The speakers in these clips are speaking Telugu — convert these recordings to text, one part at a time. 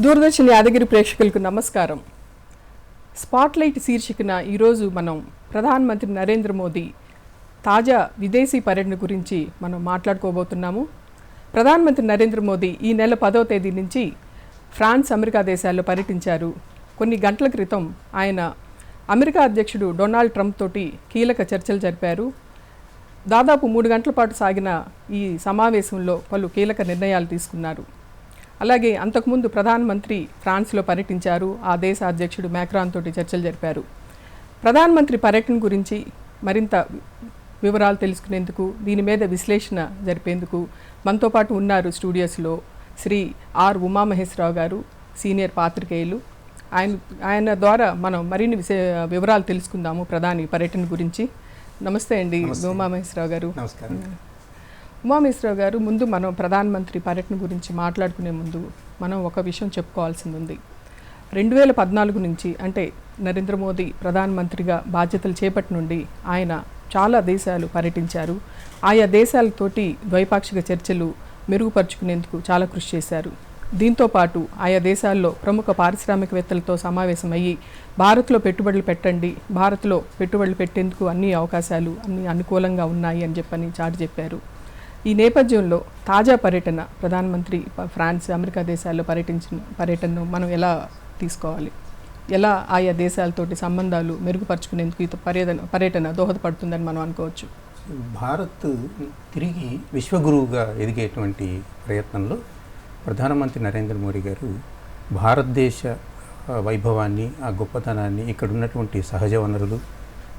దూరదర్శన్ యాదగిరి ప్రేక్షకులకు నమస్కారం. స్పాట్లైట్ శీర్షికన ఈరోజు మనం ప్రధానమంత్రి నరేంద్ర మోదీ తాజా విదేశీ పర్యటన గురించి మనం మాట్లాడుకోబోతున్నాము. ప్రధానమంత్రి నరేంద్ర మోదీ ఈ నెల 10వ తేదీ నుంచి ఫ్రాన్స్, అమెరికా దేశాల్లో పర్యటించారు. కొన్ని గంటల క్రితం ఆయన అమెరికా అధ్యక్షుడు డొనాల్డ్ ట్రంప్ తోటి కీలక చర్చలు జరిపారు. దాదాపు 3 గంటల పాటు సాగిన ఈ సమావేశంలో పలు కీలక నిర్ణయాలు తీసుకున్నారు. అలాగే అంతకుముందు ప్రధానమంత్రి ఫ్రాన్స్లో పర్యటించారు. ఆ దేశ అధ్యక్షుడు మ్యాక్రాన్ తోటి చర్చలు జరిపారు. ప్రధానమంత్రి పర్యటన గురించి మరింత వివరాలు తెలుసుకునేందుకు, దీని మీద విశ్లేషణ జరిపేందుకు మనతో పాటు ఉన్నారు స్టూడియోస్లో శ్రీ ఆర్ ఉమామహేశ్వరరావు గారు, సీనియర్ పాత్రికేయులు. ఆయన ద్వారా మనం మరిన్ని వివరాలు తెలుసుకుందాము ప్రధాని పర్యటన గురించి. నమస్తే అండి ఉమామహేశ్వరరావు గారు. నమస్కారం. ఉమామహేశ్వరరావు గారు, ముందు మనం ప్రధానమంత్రి పర్యటన గురించి మాట్లాడుకునే ముందు మనం ఒక విషయం చెప్పుకోవాల్సింది ఉంది. 2014 నుంచి, అంటే నరేంద్ర మోదీ ప్రధానమంత్రిగా బాధ్యతలు చేపట్టి నుండి ఆయన చాలా దేశాలు పర్యటించారు. ఆయా దేశాలతోటి ద్వైపాక్షిక చర్చలు మెరుగుపరుచుకునేందుకు చాలా కృషి చేశారు. దీంతోపాటు ఆయా దేశాల్లో ప్రముఖ పారిశ్రామికవేత్తలతో సమావేశమయ్యి భారత్లో పెట్టుబడులు పెట్టండి, భారత్లో పెట్టుబడులు పెట్టేందుకు అన్ని అవకాశాలు అన్ని అనుకూలంగా ఉన్నాయి అని చాటి చెప్పారు. ఈ నేపథ్యంలో తాజా పర్యటన, ప్రధానమంత్రి ఫ్రాన్స్, అమెరికా దేశాల్లో పర్యటించిన పర్యటనను మనం ఎలా తీసుకోవాలి? ఎలా ఆయా దేశాలతోటి సంబంధాలు మెరుగుపరుచుకునేందుకు ఈ పర్యటన దోహదపడుతుందని మనం అనుకోవచ్చు? భారత్ తిరిగి విశ్వగురువుగా ఎదిగేటువంటి ప్రయత్నంలో ప్రధానమంత్రి నరేంద్ర మోడీ గారు భారతదేశ వైభవాన్ని, ఆ గొప్పతనాన్ని, ఇక్కడ ఉన్నటువంటి సహజ వనరులు,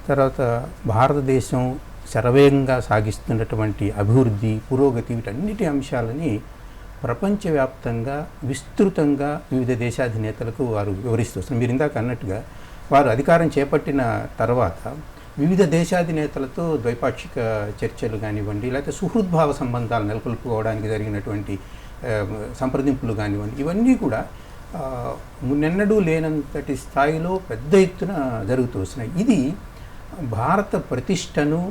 తర్వాత భారతదేశం శరవేగంగా సాగిస్తున్నటువంటి అభివృద్ధి, పురోగతి, వీటన్నిటి అంశాలని ప్రపంచవ్యాప్తంగా విస్తృతంగా వివిధ దేశాధినేతలకు వారు వివరిస్తూ వస్తున్నారు. మీరు ఇందాక అన్నట్టుగా వారు అధికారం చేపట్టిన తర్వాత వివిధ దేశాధినేతలతో ద్వైపాక్షిక చర్చలు కానివ్వండి, లేకపోతే సుహృద్భావ సంబంధాలు నెలకొల్పుకోవడానికి జరిగినటువంటి సంప్రదింపులు కానివ్వండి, ఇవన్నీ కూడా మున్నెన్నడూ లేనంతటి స్థాయిలో పెద్ద ఎత్తున జరుగుతూ వస్తున్నాయి. ఇది భారత ప్రతిష్టను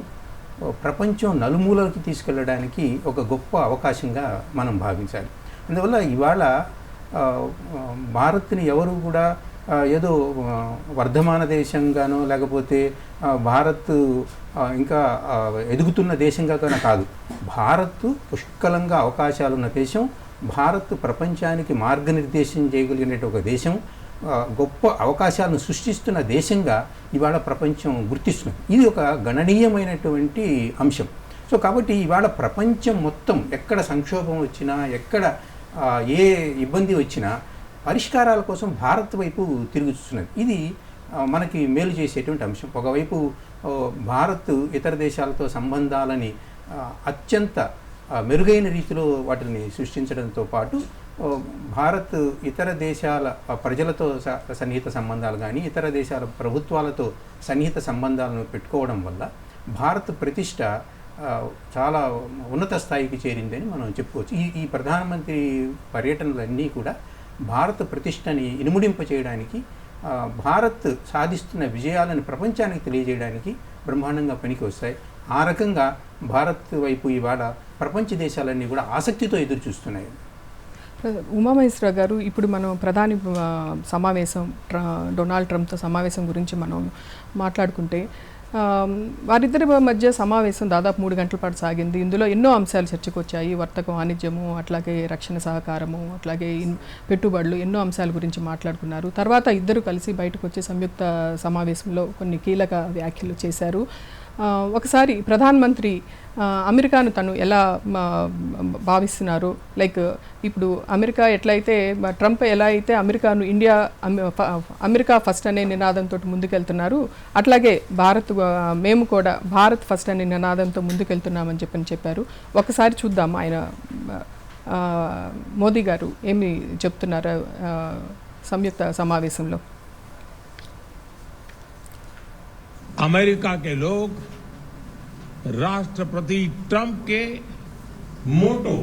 ప్రపంచం నలుమూలకి తీసుకెళ్ళడానికి ఒక గొప్ప అవకాశంగా మనం భావించాలి. అందువల్ల ఇవాళ భారత్ని ఎవరు కూడా ఏదో వర్ధమాన దేశంగానో, లేకపోతే భారత్ ఇంకా ఎదుగుతున్న దేశంగా కాదు. భారత్ పుష్కలంగా అవకాశాలున్న దేశం, భారత్ ప్రపంచానికి మార్గనిర్దేశం చేయగలిగిన ఒక దేశం, గొప్ప అవకాశాలను సృష్టిస్తున్న దేశంగా ఇవాళ ప్రపంచం గుర్తిస్తుంది. ఇది ఒక గణనీయమైనటువంటి అంశం. సో కాబట్టి ఇవాళ ప్రపంచం మొత్తం ఎక్కడ సంక్షోభం వచ్చినా, ఎక్కడ ఏ ఇబ్బంది వచ్చినా పరిష్కారాల కోసం భారత్ వైపు తిరిగి చూస్తున్నది. ఇది మనకి మేలు చేసేటువంటి అంశం. ఒకవైపు భారత్ ఇతర దేశాలతో సంబంధాలని అత్యంత మెరుగైన రీతిలో వాటిని సృష్టించడంతో పాటు భారత్ ఇతర దేశాల ప్రజలతో సన్నిహిత సంబంధాలు కానీ, ఇతర దేశాల ప్రభుత్వాలతో సన్నిహిత సంబంధాలను పెట్టుకోవడం వల్ల భారత్ ప్రతిష్ట చాలా ఉన్నత స్థాయికి చేరిందని మనం చెప్పుకోవచ్చు. ఈ ప్రధానమంత్రి పర్యటనలన్నీ కూడా భారత ప్రతిష్టని ఇనుముడింప చేయడానికి, భారత్ సాధిస్తున్న విజయాలను ప్రపంచానికి తెలియజేయడానికి బ్రహ్మాండంగా పనికి వస్తాయి. ఆ రకంగా భారత్ వైపు ఇవాళ ప్రపంచ దేశాలన్నీ కూడా ఆసక్తితో ఎదురు చూస్తున్నాయి. ఉమామహేశ్వరరావు గారు, ఇప్పుడు మనం ప్రధాని సమావేశం, డొనాల్డ్ ట్రంప్తో సమావేశం గురించి మనం మాట్లాడుకుంటే, వారిద్దరి మధ్య సమావేశం దాదాపు 3 గంటల పాటు సాగింది. ఇందులో ఎన్నో అంశాలు చర్చకు వచ్చాయి. వర్తకం, వాణిజ్యము, అట్లాగే రక్షణ సహకారము, అట్లాగే పెట్టుబడులు, ఎన్నో అంశాల గురించి మాట్లాడుకున్నారు. తర్వాత ఇద్దరు కలిసి బయటకు వచ్చే సంయుక్త సమావేశంలో కొన్ని కీలక వ్యాఖ్యలు చేశారు. ఒకసారి ప్రధానమంత్రి అమెరికాను తను ఎలా భావిస్తున్నారు, లైక్ ఇప్పుడు అమెరికా ఎట్లయితే, ట్రంప్ ఎలా అయితే అమెరికాను అమెరికా ఫస్ట్ అనే నినాదంతో ముందుకెళ్తున్నారు, అట్లాగే మేము కూడా భారత్ ఫస్ట్ అనే నినాదంతో ముందుకెళ్తున్నామని చెప్పారు. ఒకసారి చూద్దాం ఆయన మోదీ గారు ఏమి చెప్తున్నారు సంయుక్త సమావేశంలో. अमेरिका के लोग राष्ट्रपति ट्रंप के मोटो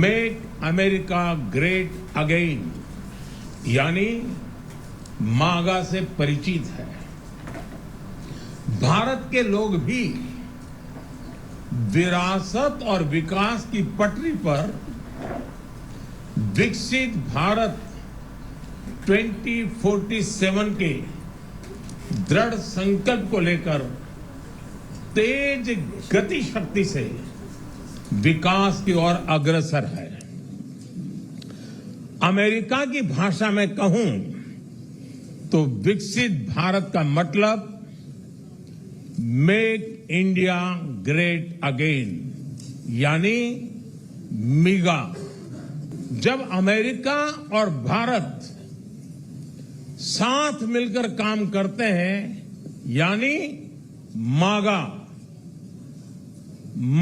मेक अमेरिका ग्रेट अगेन यानी मागा से परिचित है. भारत के लोग भी विरासत और विकास की पटरी पर विकसित भारत 2047 के दृढ़ संकल्प को लेकर तेज गति शक्ति से विकास की ओर अग्रसर है। अमेरिका की भाषा में कहूं तो विकसित भारत का मतलब मेक इंडिया ग्रेट अगेन, यानी मीगा। जब अमेरिका और भारत साथ मिलकर काम करते हैं, यानी मागा,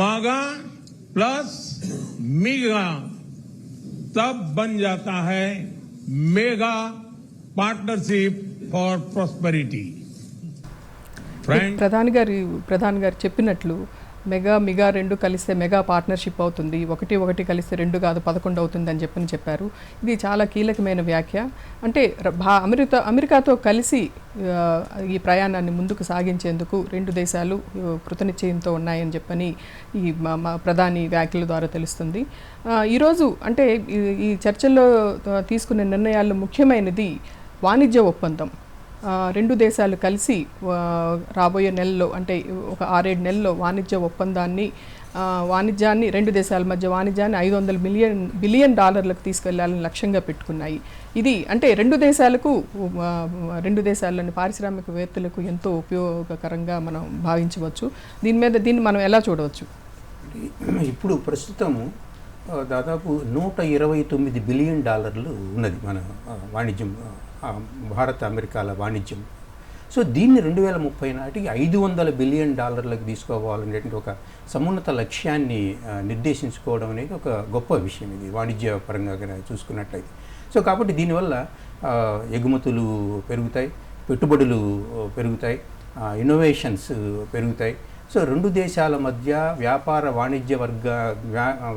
मागा प्लस मीगा, तब बन जाता है मेगा पार्टनरशिप फॉर प्रॉस्पेरिटी। ప్రధాని గారు చెప్పినట్లు మెగా మిగా రెండు కలిస్తే మెగా పార్ట్నర్షిప్ అవుతుంది, ఒకటి కలిస్తే 2 కాదు 11 అవుతుంది అని చెప్పారు. ఇది చాలా కీలకమైన వ్యాఖ్య. అంటే అమెరికాతో కలిసి ఈ ప్రయాణాన్ని ముందుకు సాగించేందుకు 2 దేశాలు కృతనిశ్చయంతో ఉన్నాయని చెప్పని ఈ ప్రధాని వ్యాఖ్యల ద్వారా తెలుస్తుంది. ఈరోజు అంటే ఈ చర్చల్లో తీసుకునే నిర్ణయాల్లో ముఖ్యమైనది వాణిజ్య ఒప్పందం. 2 దేశాలు కలిసి రాబోయే నెలలో అంటే ఒక 6-7 నెలల్లో వాణిజ్యాన్ని 2 దేశాల మధ్య వాణిజ్యాన్ని $500 బిలియన్ తీసుకెళ్లాలని లక్ష్యంగా పెట్టుకున్నాయి. ఇది అంటే 2 దేశాల్లోని పారిశ్రామికవేత్తలకు ఎంతో ఉపయోగకరంగా మనం భావించవచ్చు. దీన్ని మనం ఎలా చూడవచ్చు? ఇప్పుడు ప్రస్తుతము దాదాపు $129 బిలియన్ ఉన్నది మన వాణిజ్యం, భారత్ అమెరికాల వాణిజ్యం. సో దీన్ని 2030 నాటికి $500 బిలియన్ తీసుకోవాలనేటువంటి ఒక సమున్నత లక్ష్యాన్ని నిర్దేశించుకోవడం అనేది ఒక గొప్ప విషయం. ఇది వాణిజ్య పరంగా చూసుకున్నట్లయితే. సో కాబట్టి దీనివల్ల ఎగుమతులు పెరుగుతాయి, పెట్టుబడులు పెరుగుతాయి, ఇన్నోవేషన్స్ పెరుగుతాయి. సో 2 దేశాల మధ్య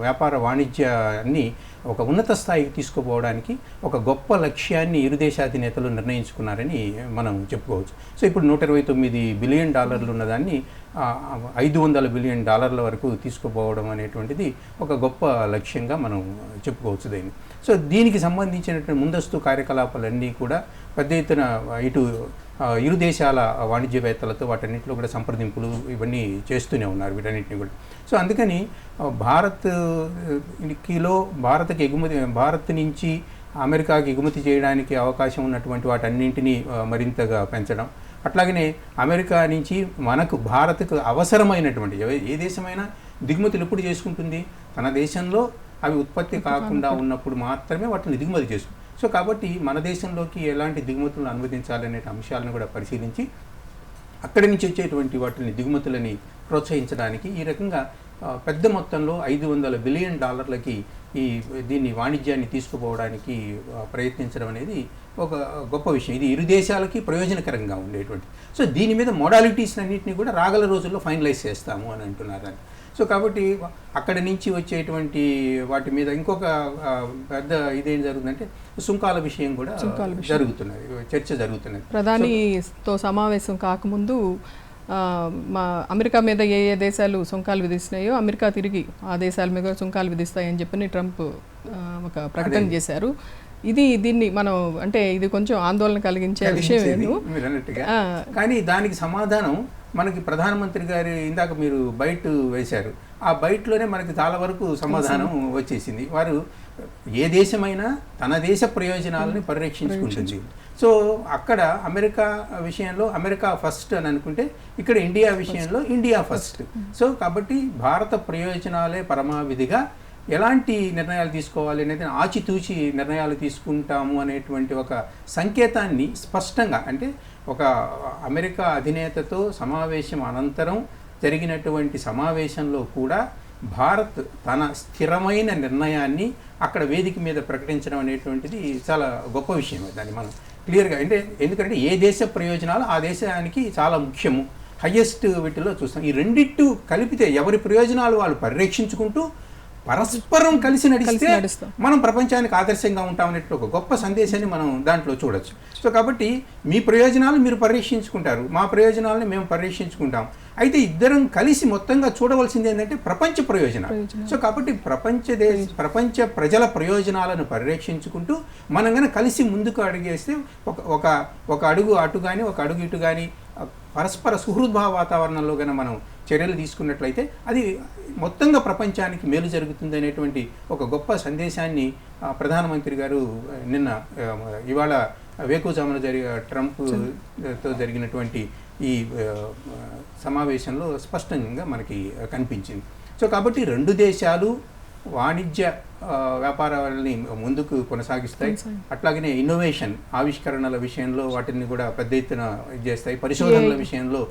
వ్యాపార వాణిజ్యాన్ని ఒక ఉన్నత స్థాయికి తీసుకుపోవడానికి ఒక గొప్ప లక్ష్యాన్ని ఇరు దేశాధినేతలు నిర్ణయించుకున్నారని మనం చెప్పుకోవచ్చు. సో ఇప్పుడు $129 బిలియన్ ఉన్నదాన్ని $500 బిలియన్ వరకు తీసుకుపోవడం అనేటువంటిది ఒక గొప్ప లక్ష్యంగా మనం చెప్పుకోవచ్చు దీన్ని. సో దీనికి సంబంధించినటువంటి ముందస్తు కార్యకలాపాలన్నీ కూడా పెద్ద ఎత్తున ఇరు దేశాల వాణిజ్యవేత్తలతో వాటన్నింటిలో కూడా సంప్రదింపులు ఇవన్నీ చేస్తూనే ఉన్నారు వీటన్నిటిని కూడా. సో అందుకని భారత్ నుంచి అమెరికాకి ఎగుమతి చేయడానికి అవకాశం ఉన్నటువంటి వాటన్నింటినీ మరింతగా పెంచడం, అట్లాగనే అమెరికా నుంచి భారత్కు అవసరమైనటువంటి ఏ దేశమైనా దిగుమతులు ఎప్పుడు చేసుకుంటుంది? తన దేశంలో అవి ఉత్పత్తి కాకుండా ఉన్నప్పుడు మాత్రమే వాటిని దిగుమతి చేసుకుంటుంది. సో కాబట్టి మన దేశంలోకి ఎలాంటి దిగుమతులను అనుమతించాలనే అంశాలను కూడా పరిశీలించి అక్కడి నుంచి వచ్చేటువంటి వాటిని దిగుమతులని ప్రోత్సహించడానికి ఈ రకంగా పెద్ద మొత్తంలో $500 బిలియన్ దీన్ని వాణిజ్యాన్ని తీసుకుపోవడానికి ప్రయత్నించడం అనేది ఒక గొప్ప విషయం. ఇది ఇరు దేశాలకి ప్రయోజనకరంగా ఉండేటువంటి. సో దీని మీద మోడాలిటీస్ అన్నింటినీ కూడా రాగల రోజుల్లో ఫైనలైజ్ చేస్తాము అని అంటున్నారు. సో కాబట్టి అక్కడి నుంచి వచ్చేటువంటి వాటి మీద ఇంకొక పెద్ద ఇదేం జరుగుతుందంటే సుంకాల విషయం కూడా జరుగుతున్నది, చర్చ జరుగుతున్నది. ప్రధానితో సమావేశం కాకముందు అమెరికా మీద ఏ దేశాలు సుంకాలు విధిస్తున్నాయో అమెరికా తిరిగి ఆ దేశాల మీద సుంకాలు విధిస్తాయని చెప్పని ట్రంప్ ఒక ప్రకటన చేశారు. దీన్ని మనం అంటే ఇది కొంచెం ఆందోళన కలిగించే విషయం. కానీ దానికి సమాధానం మనకి ప్రధానమంత్రి గారు ఇందాక మీరు బైట్ వేశారు, ఆ బైట్లోనే మనకి చాలా వరకు సమాధానం వచ్చేసింది. వారు ఏ దేశమైనా తన దేశ ప్రయోజనాలని పరిరక్షించుకుంటుంది. సో అక్కడ అమెరికా విషయంలో అమెరికా ఫస్ట్ అని అనుకుంటే ఇక్కడ ఇండియా విషయంలో ఇండియా ఫస్ట్. సో కాబట్టి భారత ప్రయోజనాలే పరమావిధిగా ఎలాంటి నిర్ణయాలు తీసుకోవాలి అనేది ఆచితూచి నిర్ణయాలు తీసుకుంటాము అనేటువంటి ఒక సంకేతాన్ని స్పష్టంగా, అంటే ఒక అమెరికా అధినేతతో సమావేశం అనంతరం జరిగినటువంటి సమావేశంలో కూడా భారత్ తన స్థిరమైన నిర్ణయాన్ని అక్కడ వేదిక మీద ప్రకటించడం అనేటువంటిది చాలా గొప్ప విషయం. దాన్ని మనం క్లియర్గా ఎందుకంటే ఏ దేశ ప్రయోజనాలు ఆ దేశానికి చాలా ముఖ్యము, హయ్యెస్ట్ వీటిలో చూస్తాం. ఈ రెండిట్టు కలిపితే ఎవరి ప్రయోజనాలు వాళ్ళు పరిరక్షించుకుంటూ పరస్పరం కలిసి నడిస్తే మనం ప్రపంచానికి ఆదర్శంగా ఉంటామనేటువంటి ఒక గొప్ప సందేశాన్ని మనం దాంట్లో చూడొచ్చు. సో కాబట్టి మీ ప్రయోజనాలు మీరు పరిరక్షించుకుంటారు, మా ప్రయోజనాలను మేము పరిరక్షించుకుంటాం. అయితే ఇద్దరం కలిసి మొత్తంగా చూడవలసింది ఏంటంటే ప్రపంచ ప్రయోజనాలు. సో కాబట్టి ప్రపంచ ప్రజల ప్రయోజనాలను పరిరక్షించుకుంటూ మనం కనుక కలిసి ముందుకు అడుగేస్తే ఒక అడుగు అటు కానీ ఒక అడుగు ఇటు కానీ పరస్పర సుహృద్భావ వాతావరణంలో కనుక మనం చర్యలు తీసుకున్నట్లయితే అది మొత్తంగా ప్రపంచానికి మేలు జరుగుతుంది అనేటువంటి ఒక గొప్ప సందేశాన్ని ప్రధానమంత్రి గారు ఇవాళ వేకువజామున ట్రంప్తో జరిగినటువంటి ఈ సమావేశంలో స్పష్టంగా మనకి కనిపించింది. సో కాబట్టి రెండు దేశాలు వాణిజ్య వ్యాపారాలని ముందుకు కొనసాగిస్తాయి, అట్లాగనే ఇన్నోవేషన్ ఆవిష్కరణల విషయంలో వాటిని కూడా పెద్ద ఎత్తున చేస్తాయి, పరిశోధనల విషయంలో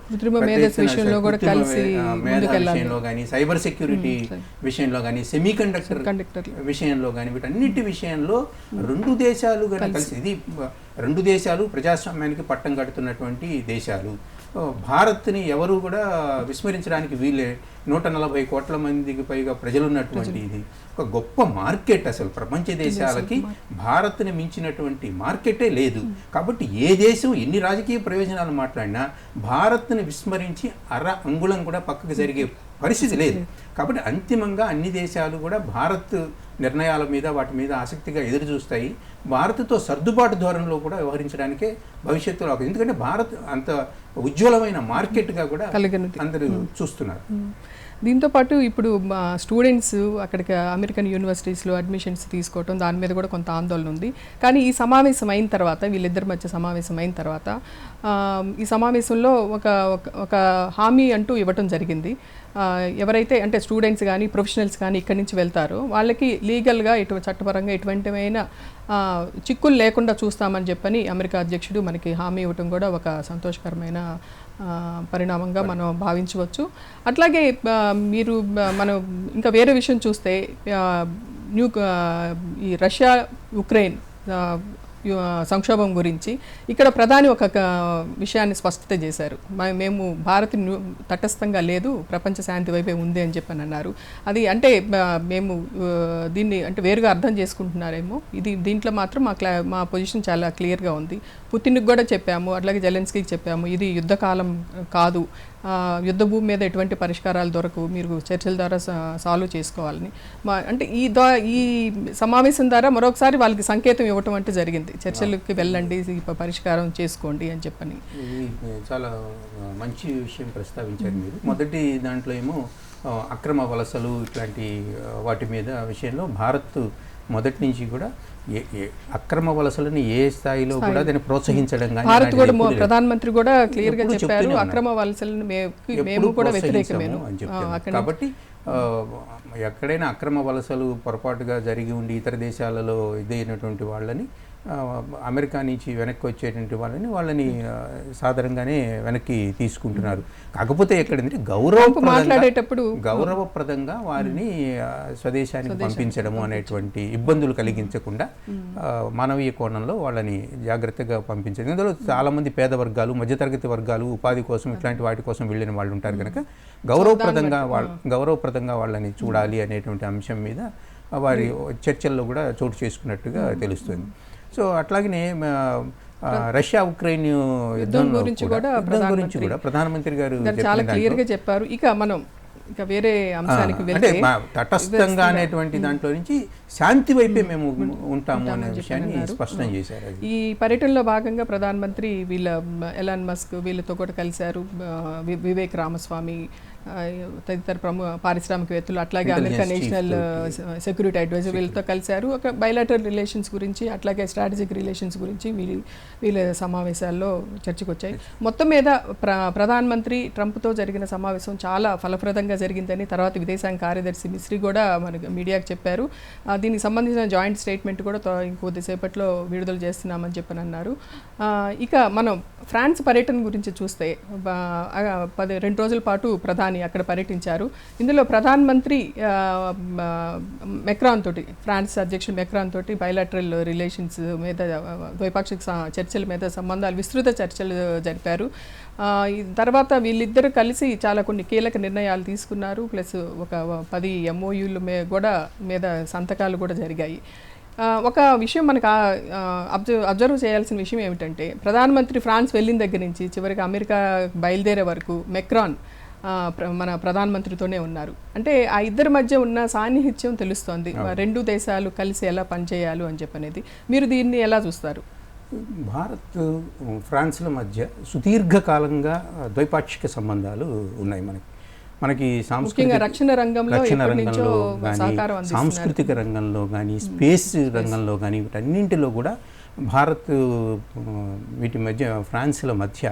విషయంలో కానీ, సైబర్ సెక్యూరిటీ విషయంలో కానీ, సెమీ కండక్టర్ విషయంలో కానీ, వీటన్నిటి విషయంలో రెండు దేశాలు కలిసి ఇది రెండు దేశాలు ప్రజాస్వామ్యానికి పట్టం కడుతున్నటువంటి దేశాలు. భారత్ని ఎవరు కూడా విస్మరించడానికి వీలే. 140 కోట్ల మందికి పైగా ప్రజలు ఉన్నటువంటి ఇది ఒక గొప్ప మార్కెట్. అసలు ప్రపంచ దేశాలకి భారత్ని మించినటువంటి మార్కెటే లేదు. కాబట్టి ఏ దేశం ఎన్ని రాజకీయ ప్రయోజనాలు మాట్లాడినా భారత్ని విస్మరించి అంగుళం కూడా పక్కకు జరిగే పరిస్థితి లేదు. కాబట్టి అంతిమంగా అన్ని దేశాలు కూడా భారత్ నిర్ణయాల మీద వాటి మీద ఆసక్తిగా ఎదురు చూస్తాయి. భారత్తో సర్దుబాటు ధోరణిలో కూడా వ్యవహరించడానికే భవిష్యత్తులో, ఎందుకంటే భారత్ అంత ఉజ్వలమైన మార్కెట్గా కూడా అందరూ చూస్తున్నారు. దీంతోపాటు ఇప్పుడు స్టూడెంట్స్ అక్కడికి అమెరికన్ యూనివర్సిటీస్లో అడ్మిషన్స్ తీసుకోవటం దాని మీద కూడా కొంత ఆందోళన ఉంది. కానీ ఈ సమావేశం అయిన తర్వాత, వీళ్ళిద్దరి మధ్య సమావేశం అయిన తర్వాత ఈ సమావేశంలో ఒక హామీ అంటూ ఇవ్వటం జరిగింది. ఎవరైతే అంటే స్టూడెంట్స్ కానీ ప్రొఫెషనల్స్ కానీ ఇక్కడి నుంచి వెళ్తారో వాళ్ళకి లీగల్గా చట్టపరంగా ఎటువంటివైన చిక్కులు లేకుండా చూస్తామని చెప్పని అమెరికా అధ్యక్షుడు మనకి హామీ ఇవ్వటం కూడా ఒక సంతోషకరమైన పరిణామంగా మనం భావించవచ్చు. అట్లాగే మనం ఇంకా వేరే విషయం చూస్తే ఈ రష్యా ఉక్రెయిన్ సంక్షోభం గురించి ఇక్కడ ప్రధాని ఒక విషయాన్ని స్పష్టత చేశారు. మేము భారత్ తటస్థంగా లేదు, ప్రపంచ శాంతి వైపే ఉంది అని చెప్పని అన్నారు. అది అంటే మేము దీన్ని అంటే వేరుగా అర్థం చేసుకుంటున్నారేమో. దీంట్లో మాత్రం మా పొజిషన్ చాలా క్లియర్గా ఉంది. పుతిన్కి కూడా చెప్పాము, అట్లాగే జెలెన్స్కీకి చెప్పాము, ఇది యుద్ధకాలం కాదు, యుద్ధ భూమి మీద ఎటువంటి పరిష్కారాలు దొరకవు, మీరు చర్చల ద్వారా సాల్వ్ చేసుకోవాలని. అంటే ఈ సమావేశం ద్వారా మరొకసారి వాళ్ళకి సంకేతం ఇవ్వటం అంటే జరిగింది, చర్చలకి వెళ్ళండి, పరిష్కారం చేసుకోండి అని చెప్పని. చాలా మంచి విషయం ప్రస్తావించారు మీరు. మొదటి దాంట్లో ఏమో అక్రమ వలసలు ఇట్లాంటి వాటి మీద విషయంలో భారత్ మొదటి నుంచి కూడా అక్రమ వలసలను ఏ స్థాయిలో కూడా దాన్ని ప్రోత్సహించడం కానీ, భారత్ కూడా ప్రధానమంత్రి కూడా క్లియర్ గా చెప్పారు, అక్రమ వలసలను మేము కూడా వ్యతిరేకమేను అని చెప్పారు. కాబట్టి ఎక్కడైనా అక్రమ వలసలు పొరపాటుగా జరిగి ఉండి ఇతర దేశాలలో ఇదైనటువంటి వాళ్ళని, అమెరికా నుంచి వెనక్కి వచ్చేటువంటి వాళ్ళని సాధారణంగానే వెనక్కి తీసుకుంటున్నారు. కాకపోతే ఎక్కడంటే గౌరవప్రదంగా వారిని స్వదేశానికి పంపించడము అనేటువంటి ఇబ్బందులు కలిగించకుండా మానవీయ కోణంలో వాళ్ళని జాగ్రత్తగా పంపించడం. ఇందులో చాలామంది పేద వర్గాలు, మధ్యతరగతి వర్గాలు, ఉపాధి కోసం ఇట్లాంటి వాటి కోసం వెళ్ళిన వాళ్ళు ఉంటారు కనుక గౌరవప్రదంగా వాళ్ళని చూడాలి అనేటువంటి అంశం మీద వారి చర్చల్లో కూడా చోటు చేసుకున్నట్టుగా తెలుస్తుంది. సో అట్లాగనే రష్యా ఉక్రెయిన్ యుద్ధం గురించి కూడా ప్రధానమంత్రి గారు చాలా క్లియర్ గా చెప్పారు. ఇక వేరే అంశానికి అంటే తటస్థంగా అనేటువంటి దాంట్లో నుంచి శాంతి వైపే మేము ఉంటాము అనే విషయాన్ని స్పష్టం చేశారు. ఈ పర్యటనలో భాగంగా ప్రధానమంత్రి ఎలాన్ మస్క్ వీళ్ళతో కూడా కలిశారు, వివేక్ రామస్వామి తదితర ప్రముఖ పారిశ్రామికవేత్తలు, అట్లాగే అమెరికా నేషనల్ సెక్యూరిటీ అడ్వైజర్ వీళ్ళతో కలిశారు. ఒక బైలాటరల్ రిలేషన్స్ గురించి, అట్లాగే స్ట్రాటజిక్ రిలేషన్స్ గురించి వీళ్ళ సమావేశాల్లో చర్చకు వచ్చాయి. మొత్తం మీద ప్రధానమంత్రి ట్రంప్తో జరిగిన సమావేశం చాలా ఫలప్రదంగా జరిగిందని తర్వాత విదేశాంగ కార్యదర్శి మిస్రీ కూడా మనకి మీడియాకు చెప్పారు. దీనికి సంబంధించిన జాయింట్ స్టేట్మెంట్ కూడా కొద్దిసేపట్లో విడుదల చేస్తున్నామని చెప్పని అన్నారు. ఇక మనం ఫ్రాన్స్ పర్యటన గురించి చూస్తే 2 రోజుల పాటు ప్రధాని అక్కడ పర్యటించారు. ఇందులో ప్రధానమంత్రి మెక్రాన్ తోటి, ఫ్రాన్స్ అధ్యక్షుడు మెక్రాన్ తోటి బైలాటరల్ రిలేషన్స్ మీద, ద్వైపాక్షిక చర్చల మీద విస్తృత చర్చలు జరిపారు. తర్వాత వీళ్ళిద్దరూ కలిసి చాలా కొన్ని కీలక నిర్ణయాలు తీసుకున్నారు. ప్లస్ ఒక 10 MOUల మీద సంతకాలు కూడా జరిగాయి. ఒక విషయం మనకు అబ్జర్వ్ చేయాల్సిన విషయం ఏమిటంటే, ప్రధానమంత్రి ఫ్రాన్స్ వెళ్ళిన దగ్గర నుంచి చివరికి అమెరికా బయలుదేరే వరకు మెక్రాన్ మన ప్రధానమంత్రితోనే ఉన్నారు. అంటే ఆ ఇద్దరి మధ్య ఉన్న సాన్నిహిత్యం తెలుస్తోంది. రెండు దేశాలు కలిసి ఎలా పనిచేయాలి అని చెప్పనేది. మీరు దీన్ని ఎలా చూస్తారు? భారత్ ఫ్రాన్స్ల మధ్య సుదీర్ఘకాలంగా ద్వైపాక్షిక సంబంధాలు ఉన్నాయి. మనకి రక్షణ రంగంలో కానీ, సాంస్కృతిక రంగంలో కానీ, స్పేస్ రంగంలో కానీ, వీటన్నింటిలో కూడా భారత్ వీటి మధ్య ఫ్రాన్స్ల మధ్య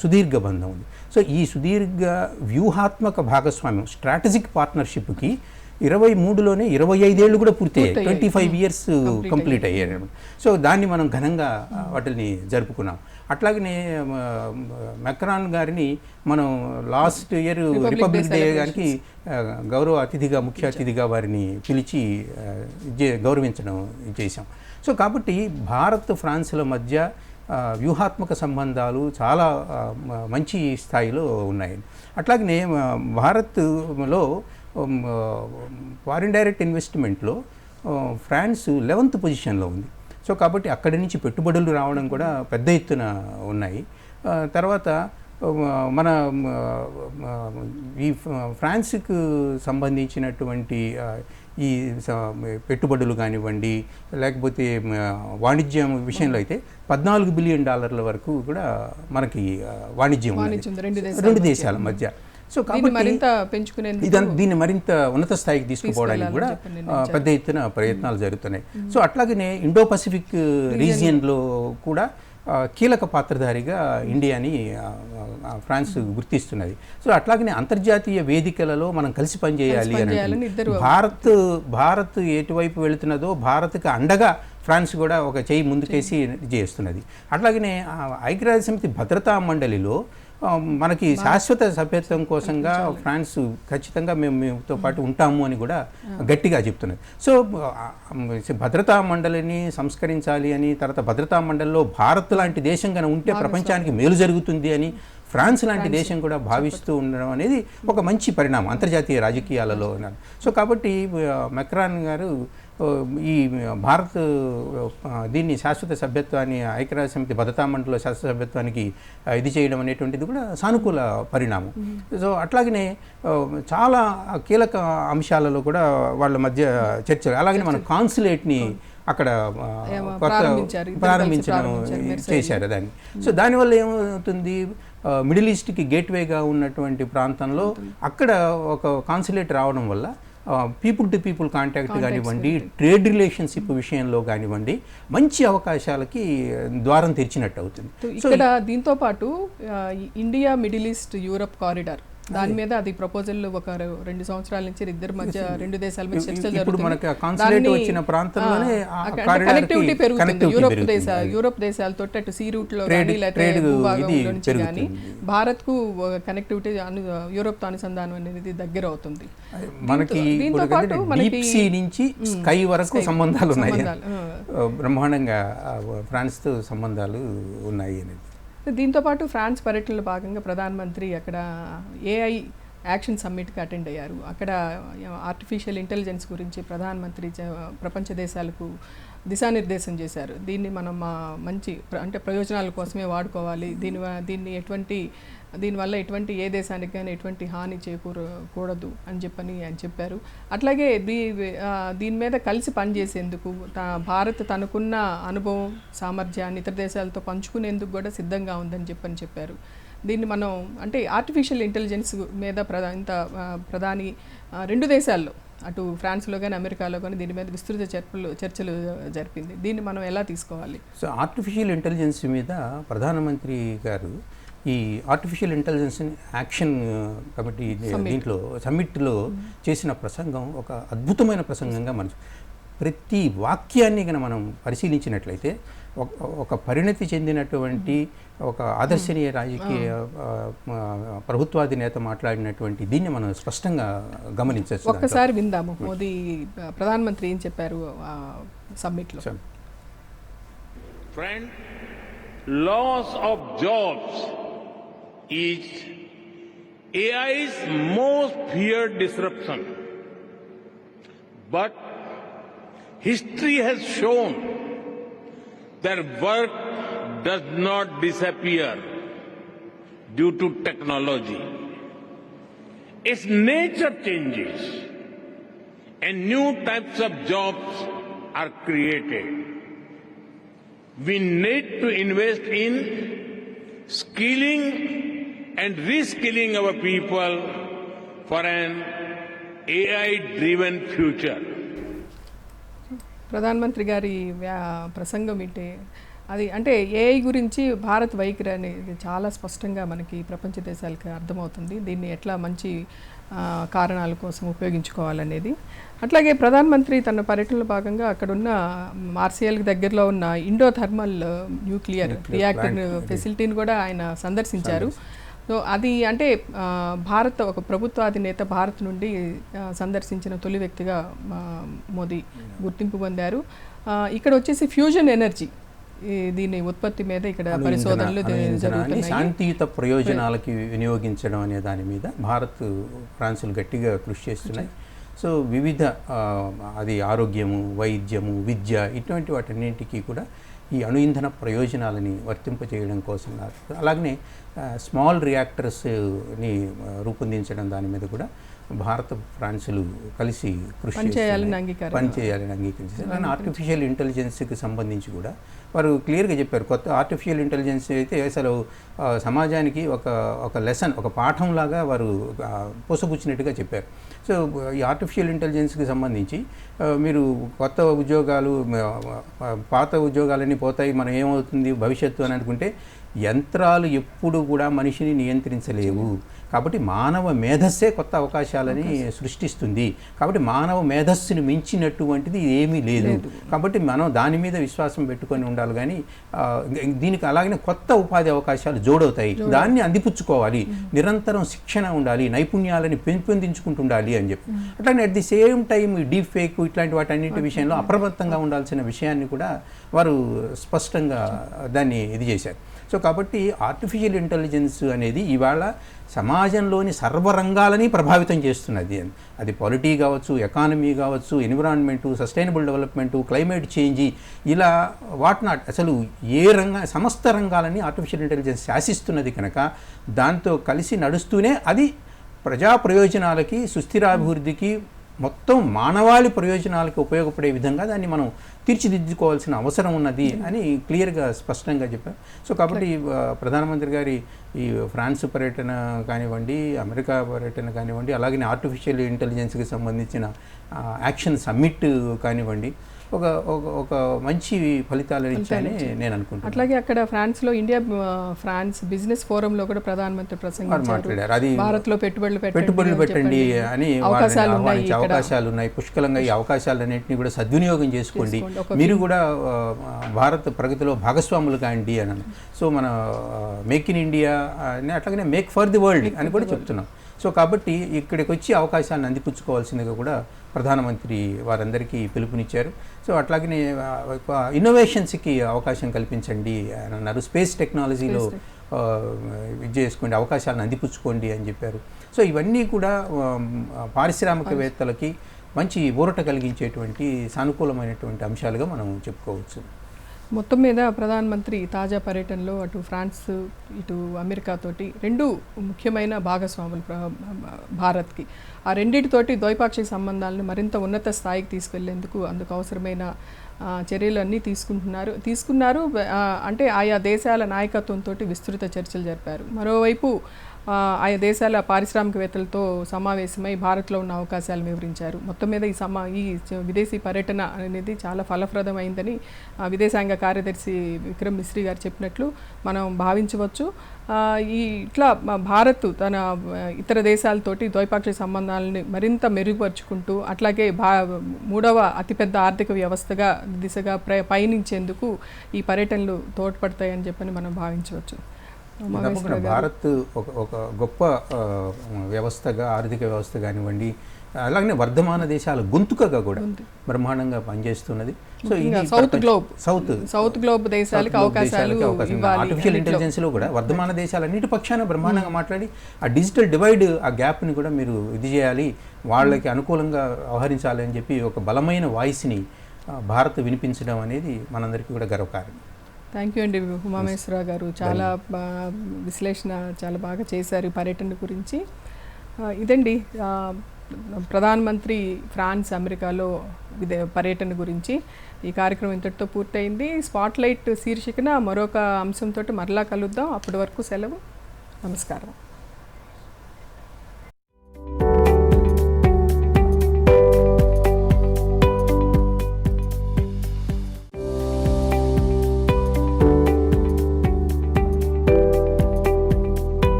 సుదీర్ఘ బంధం ఉంది. సో ఈ సుదీర్ఘ వ్యూహాత్మక భాగస్వామ్యం, స్ట్రాటజిక్ పార్ట్నర్షిప్కి 23లోనే 25 ఏళ్ళు కూడా పూర్తయ్యాయి. 25 ఇయర్స్ కంప్లీట్ అయ్యాయి. సో దాన్ని మనం ఘనంగా వాటిని జరుపుకున్నాం. అట్లాగనే మెక్రాన్ గారిని మనం లాస్ట్ ఇయర్ రిపబ్లిక్ డే గారికి గౌరవ అతిథిగా, ముఖ్య అతిథిగా వారిని పిలిచి గౌరవించడం చేశాం. సో కాబట్టి భారత్ ఫ్రాన్స్ల మధ్య వ్యూహాత్మక సంబంధాలు చాలా మంచి స్థాయిలో ఉన్నాయి. అట్లాగనే భారత్లో ఫారిన్ డైరెక్ట్ ఇన్వెస్ట్మెంట్లో ఫ్రాన్స్ 11th పొజిషన్లో ఉంది. సో కాబట్టి అక్కడి నుంచి పెట్టుబడులు రావడం కూడా పెద్ద ఎత్తున ఉన్నాయి. తర్వాత మన ఈ ఫ్రాన్స్కు సంబంధించినటువంటి ఈ పెట్టుబడులు కానివ్వండి, లేకపోతే వాణిజ్యం విషయంలో అయితే $14 బిలియన్ వరకు కూడా మనకి వాణిజ్యం రెండు దేశాల మధ్య. సో కాబట్టి దీన్ని మరింత ఉన్నత స్థాయికి తీసుకుపోవడానికి కూడా పెద్ద ఎత్తున ప్రయత్నాలు జరుగుతున్నాయి. సో అట్లాగనే ఇండో పసిఫిక్ రీజియన్లో కూడా కీలక పాత్రధారిగా ఇండియాని ఫ్రాన్స్ గుర్తిస్తున్నది. సో అట్లాగనే అంతర్జాతీయ వేదికలలో మనం కలిసి పనిచేయాలి అని భారత్ ఎటువైపు వెళుతున్నదో భారత్కి అండగా ఫ్రాన్స్ కూడా ఒక చేయి ముందుకేసి చేస్తున్నది. అట్లాగనే ఐక్యరాజ్యసమితి భద్రతా మండలిలో మనకి శాశ్వత సభ్యత్వం కోసంగా ఫ్రాన్స్ ఖచ్చితంగా మేముతో పాటు ఉంటాము అని కూడా గట్టిగా చెప్తున్నది. సో భద్రతా మండలిని సంస్కరించాలి అని, తర్వాత భద్రతా మండలిలో భారత్ లాంటి దేశం కనుక ఉంటే ప్రపంచానికి మేలు జరుగుతుంది అని ఫ్రాన్స్ లాంటి దేశం కూడా భావిస్తూ ఉండడం అనేది ఒక మంచి పరిణామం అంతర్జాతీయ రాజకీయాలలో. సో కాబట్టి మెక్రాన్ గారు ఈ భారత్ దీన్ని శాశ్వత సభ్యత్వాన్ని, ఐక్యరాజ్య సమితి భద్రతా మండలిలో శాశ్వత సభ్యత్వానికి ఇది చేయడం అనేటువంటిది కూడా సానుకూల పరిణామం. సో అట్లాగనే చాలా కీలక అంశాలలో కూడా వాళ్ళ మధ్య చర్చలు. అలాగనే మన కాన్సులేట్ని అక్కడ ప్రారంభించడం చేశారు దాన్ని. సో దానివల్ల ఏమవుతుంది, మిడిల్ ఈస్ట్కి గేట్వేగా ఉన్నటువంటి ప్రాంతంలో అక్కడ ఒక కాన్సులేట్ రావడం వల్ల పీపుల్ టు పీపుల్ కాంటాక్ట్ కానివ్వండి, ట్రేడ్ రిలేషన్షిప్ విషయంలో కానివ్వండి, మంచి అవకాశాలకి ద్వారం తెరిచినట్టు అవుతుంది. ఇక్కడ దీంతో పాటు India middle east Europe corridor దాని మీద అది ప్రపోజల్ ఒక 2 సంవత్సరాల నుంచి ఇద్దరి మధ్య రెండు దేశాల మధ్య చర్చలు జరుగుతున్నాయి. కనెక్టివిటీ పెరుగుతుంది యూరోప్ దేశాలతో అటు సీ రూట్ లో కానీ భారత్ కు కనెక్టివిటీ యూరోప్ తో అనుసంధానం అనేది దగ్గర అవుతుంది. మనకి డీప్ సీ నుంచి స్కై వరకు సంబంధాలు ఉన్నాయి, బ్రహ్మాండంగా ఫ్రాన్స్ తో సంబంధాలు ఉన్నాయి అనేది. దీంతో పాటు ఫ్రాన్స్ పర్యటనలో భాగంగా ప్రధానమంత్రి అక్కడ ఏఐ యాక్షన్ సమ్మిట్కి అటెండ్ అయ్యారు. అక్కడ ఆర్టిఫిషియల్ ఇంటెలిజెన్స్ గురించి ప్రధానమంత్రి ప్రపంచ దేశాలకు దిశానిర్దేశం చేశారు. దీన్ని మనం మంచి అంటే ప్రయోజనాల కోసమే వాడుకోవాలి, దీనివల్ల ఎటువంటి ఏ దేశానికి కానీ ఎటువంటి హాని చేకూరకూడదు అని ఆయన చెప్పారు. అట్లాగే దీని మీద కలిసి పనిచేసేందుకు భారత్ తనకున్న అనుభవం సామర్థ్యాన్ని ఇతర దేశాలతో పంచుకునేందుకు కూడా సిద్ధంగా ఉందని చెప్పారు. దీన్ని మనం అంటే ఆర్టిఫిషియల్ ఇంటెలిజెన్స్ మీద ప్రధాని రెండు దేశాల్లో అటు ఫ్రాన్స్లో కానీ అమెరికాలో కానీ దీని మీద విస్తృత చర్చలు జరిపింది. దీన్ని మనం ఎలా తీసుకోవాలి? సో ఆర్టిఫిషియల్ ఇంటెలిజెన్స్ మీద ప్రధానమంత్రి గారు ఈ ఆర్టిఫిషియల్ ఇంటెలిజెన్స్ యాక్షన్ కమిటీ దీంట్లో సమ్మిట్లో చేసిన ప్రసంగం ఒక అద్భుతమైన ప్రసంగంగా ప్రతి వాక్యాన్ని కనుక మనం పరిశీలించినట్లయితే ఒక పరిణతి చెందినటువంటి ఒక ఆదర్శనీయ రాజకీయ ప్రభుత్వాధినేత మాట్లాడినటువంటి దీన్ని మనం స్పష్టంగా గమనించవచ్చు. ఒక్కసారి విందాము మోదీ ప్రధానమంత్రి ఏం చెప్పారు సమ్మిట్లో. Friend, loss of jobs is AI's most feared disruption. But history has shown that work does not disappear due to technology. Its nature changes and new types of jobs are created. We need to invest in skilling and reskilling our people for an AI-driven future. ప్రధానమంత్రి గారి ప్రసంగం ఏంటి అది అంటే ఏఐ గురించి భారత్ వైఖరి అనేది చాలా స్పష్టంగా మనకి ప్రపంచ దేశాలకు అర్థమవుతుంది. దీన్ని ఎట్లా మంచి కారణాల కోసం ఉపయోగించుకోవాలనేది. అట్లాగే ప్రధానమంత్రి తన పర్యటనలో భాగంగా అక్కడున్న మార్సియల్కి దగ్గరలో ఉన్న ఇండో థర్మల్ న్యూక్లియర్ రియాక్టర్ ఫెసిలిటీని కూడా ఆయన సందర్శించారు. సో అది అంటే భారత్ ఒక ప్రభుత్వాధినేత భారత్ నుండి సందర్శించిన తొలి వ్యక్తిగా మోదీ గుర్తింపు పొందారు. ఇక్కడ వచ్చేసి ఫ్యూజన్ ఎనర్జీ దీని ఉత్పత్తి మీద ఇక్కడ పరిశోధనలు జరుగుతున్నాయి. శాంతియుత ప్రయోజనాలకి వినియోగించడం అనే దాని మీద భారత్ ఫ్రాన్సులు గట్టిగా కృషి చేస్తున్నాయి. సో వివిధ అది ఆరోగ్యము, వైద్యము, విద్య ఇటువంటి వాటన్నింటికీ కూడా ఈ అణు ఇంధన ప్రయోజనాలని వర్తింపజేయడం కోసం, అలాగనే స్మాల్ రియాక్టర్స్ని రూపొందించడం దాని మీద కూడా భారత ఫ్రాన్సులు కలిసి కృషి పనిచేయాలని అంగీకరించారు. అలానే ఆర్టిఫిషియల్ ఇంటెలిజెన్స్కి సంబంధించి కూడా వారు క్లియర్గా చెప్పారు. కొత్త ఆర్టిఫిషియల్ ఇంటెలిజెన్స్ అయితే అసలు సమాజానికి ఒక లెసన్, ఒక పాఠంలాగా వారు పొసగుచ్చినట్టుగా చెప్పారు. సో ఈ ఆర్టిఫిషియల్ ఇంటెలిజెన్స్కి సంబంధించి మీరు కొత్త ఉద్యోగాలు, పాత ఉద్యోగాలన్నీ పోతాయి, మనం ఏమవుతుంది భవిష్యత్తు అని అనుకుంటే యంత్రాలు ఎప్పుడు కూడా మనిషిని నియంత్రించలేవు. కాబట్టి మానవ మేధస్సే కొత్త అవకాశాలని సృష్టిస్తుంది. కాబట్టి మానవ మేధస్సుని మించినటువంటిది ఏమీ లేదు. కాబట్టి మనం దాని మీద విశ్వాసం పెట్టుకొని ఉండాలి. కానీ దీనికి అలాగనే కొత్త ఉపాధి అవకాశాలు జోడవుతాయి, దాన్ని అందిపుచ్చుకోవాలి. నిరంతరం శిక్షణ ఉండాలి, నైపుణ్యాలని పెంపొందించుకుంటుండాలి అని చెప్పి. అట్లానే at the same time deep fake ఇట్లాంటి వాటన్నిటి విషయంలో అప్రమత్తంగా ఉండాల్సిన విషయాన్ని కూడా వారు స్పష్టంగా దాన్ని ఇది చేశారు. సో కాబట్టి ఆర్టిఫిషియల్ ఇంటెలిజెన్స్ అనేది ఇవాళ సమాజంలోని సర్వరంగాలని ప్రభావితం చేస్తున్నది. అది పాలిటీ కావచ్చు, ఎకానమీ కావచ్చు, environment, sustainable development, climate change, ఇలా వాట్ నాట్, అసలు ఏ సమస్త రంగాలని ఆర్టిఫిషియల్ ఇంటెలిజెన్స్ శాసిస్తున్నది కనుక దాంతో కలిసి నడుస్తూనే అది ప్రజా ప్రయోజనాలకి, సుస్థిరాభివృద్ధికి, మొత్తం మానవాళి ప్రయోజనాలకు ఉపయోగపడే విధంగా దాన్ని మనం తీర్చిదిద్దుకోవాల్సిన అవసరం ఉన్నది అని క్లియర్గా స్పష్టంగా చెప్పారు. సో కాబట్టి ప్రధానమంత్రి గారి ఈ ఫ్రాన్స్ పర్యటన కానివ్వండి, అమెరికా పర్యటన కానివ్వండి, అలాగే ఆర్టిఫిషియల్ ఇంటెలిజెన్స్కి సంబంధించిన యాక్షన్ సమ్మిట్ కానివ్వండి, ఒక మంచి ఫలితాలు ఇచ్చాయని నేను అనుకుంటున్నాను. అట్లాగే అక్కడ ఫ్రాన్స్లో ఇండియా ఫ్రాన్స్ బిజినెస్ ఫోరంలో కూడా ప్రధానమంత్రి ప్రసంగించారు. అది భారత్లో పెట్టుబడులు పెట్టండి అని అవకాశాలు ఉన్నాయి పుష్కలంగా. ఈ అవకాశాలన్నింటినీ కూడా సద్వినియోగం చేసుకోండి, మీరు కూడా భారత్ ప్రగతిలో భాగస్వాములు కాండి అని. సో మన మేక్ ఇన్ ఇండియా అని, అట్లాగనే మేక్ ఫర్ ది వరల్డ్ అని కూడా చెప్తున్నాం. సో కాబట్టి ఇక్కడికి వచ్చి అవకాశాలను అందిపుచ్చుకోవాల్సిందిగా కూడా ప్రధానమంత్రి వారందరికీ పిలుపునిచ్చారు. సో అట్లాగనే ఇన్నోవేషన్స్కి అవకాశం కల్పించండి అని అన్నారు. స్పేస్ టెక్నాలజీలో ఇది చేసుకోండి, అవకాశాలను అందిపుచ్చుకోండి అని చెప్పారు. సో ఇవన్నీ కూడా పారిశ్రామికవేత్తలకి మంచి ఊరట కలిగించేటువంటి సానుకూలమైనటువంటి అంశాలుగా మనం చెప్పుకోవచ్చు. మొత్తం మీద ప్రధానమంత్రి తాజా పర్యటనలో అటు ఫ్రాన్స్, ఇటు అమెరికాతోటి రెండు ముఖ్యమైన భాగస్వాములు భారత్కి. ఆ రెండింటితోటి ద్వైపాక్షిక సంబంధాలను మరింత ఉన్నత స్థాయికి తీసుకెళ్లేందుకు అందుకు అవసరమైన చర్యలన్నీ తీసుకున్నారు. అంటే ఆయా దేశాల నాయకత్వంతో విస్తృత చర్చలు జరిపారు. మరోవైపు ఆయా దేశాల పారిశ్రామికవేత్తలతో సమావేశమై భారత్లో ఉన్న అవకాశాలను వివరించారు. మొత్తం మీద ఈ విదేశీ పర్యటన అనేది చాలా ఫలప్రదమైందని విదేశాంగ కార్యదర్శి విక్రమ్ మిశ్రీ గారు చెప్పినట్లు మనం భావించవచ్చు. ఇట్లా భారత్ తన ఇతర దేశాలతోటి ద్వైపాక్షిక సంబంధాలని మరింత మెరుగుపరుచుకుంటూ, అట్లాగే మూడవ అతిపెద్ద ఆర్థిక వ్యవస్థగా దిశగా పయనించేందుకు ఈ పర్యటనలు తోడ్పడతాయని చెప్పని మనం భావించవచ్చు. భారత్ ఒక గొప్ప వ్యవస్థగా, ఆర్థిక వ్యవస్థ కానివ్వండి, అలాగనే వర్ధమాన దేశాల గొంతుకగా కూడా బ్రహ్మాండంగా పనిచేస్తున్నది. సో ఇది సౌత్ గ్లోబ్ దేశాలకు అవకాశాలు ఆర్టిఫిషియల్ ఇంటెలిజెన్స్ లో కూడా వర్ధమాన దేశాలన్నిటి పక్షాన బ్రహ్మాండంగా మాట్లాడి ఆ డిజిటల్ డివైడ్, ఆ గ్యాప్ని కూడా మీరు ఇది చేయాలి, వాళ్ళకి అనుకూలంగా వ్యవహరించాలి అని చెప్పి ఒక బలమైన వాయిస్ని భారత్ వినిపించడం అనేది మనందరికీ కూడా గర్వకారణం. థ్యాంక్ యూ అండి ఉమామేశ్వరరావు గారు. చాలా విశ్లేషణ చాలా బాగా చేశారు పర్యటన గురించి. ఇదండి ప్రధానమంత్రి ఫ్రాన్స్ అమెరికాలో పర్యటన గురించి ఈ కార్యక్రమం ఇంతటితో పూర్తయింది. స్పాట్లైట్ శీర్షికన మరొక అంశంతో మరలా కలుద్దాం. అప్పటి వరకు సెలవు. నమస్కారం.